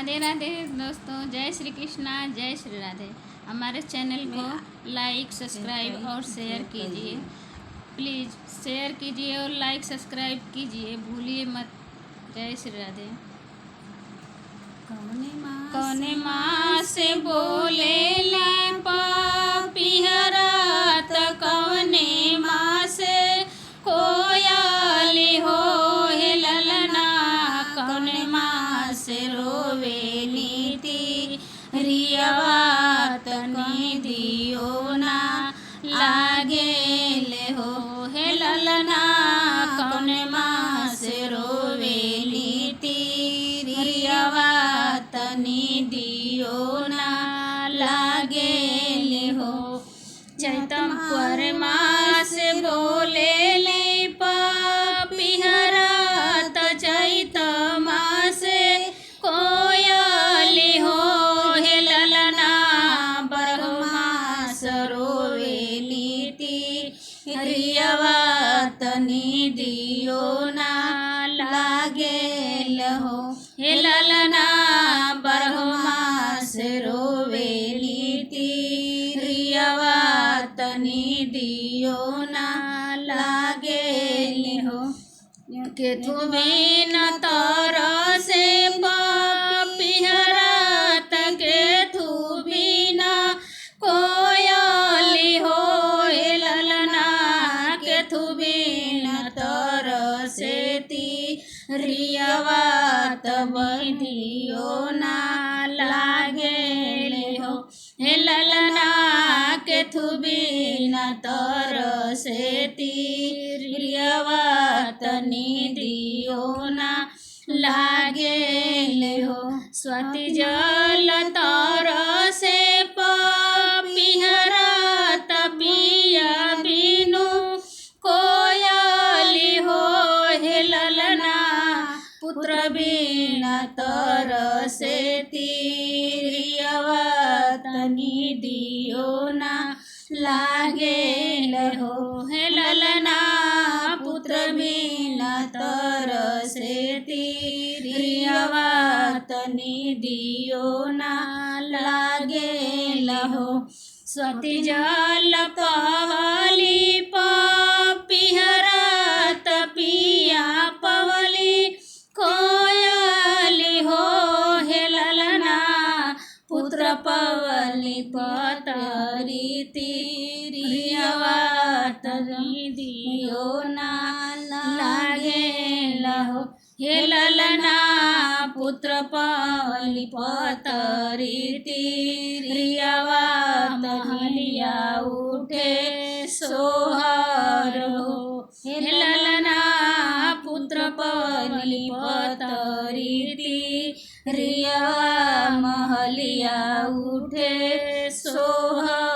राधे राधे दोस्तों, जय श्री कृष्णा, जय श्री राधे। हमारे चैनल को लाइक, सब्सक्राइब और शेयर कीजिए। प्लीज़ शेयर कीजिए और लाइक सब्सक्राइब कीजिए, भूलिए मत। जय श्री राधे। कौने माँ से बोले ले पिहरा त कौने माँ से कोयली हो हे ललना, कौने माँ से रोवे नीति रियवा तनी दियो ना लागे ले हो हे ललना, कौने माँ से रोवे नीति रियवा तनी दियो ना लागे ले हो। चैतम पर माँ से बोले ले पिहरा त चैत माँ से कोयली हो हे ललना, बरह मास रोवे नीति रियवा तनी दियो ना लागे लहो हे ललना, बरह मास रोवे नीति रियवा तनी दियो ना लागे लहो। केथु बिन तर से पिहरा त केथु बिन कोयली हो हे ललना, केथु बिन तर से रियवा तब दियो ना लागे हो हे ललना, केथु बिन तर से रियवा तनी दियो ना लागे हो। स्वाति जल तर से पिहरा त पिया बिनु कोयली हो हे ललना, पुत्र बिन तर से रियवा तनी दियो ना लागे हो हे ललना, पुत्र बिन तर से रियवा तनी दियो ना लागे हो। स्वति जल पवली पिहरा त पिया पवली कोयली हो हे ललना, पुत्र पवली पतरी रियवा तनी दियो ना लागे लहो हे ललना, पुत्र पवली पतरी रियवा महलिया उठे सोहर हो हे ललना, पुत्र पवली पतरी रियवा महलिया उठे सोहर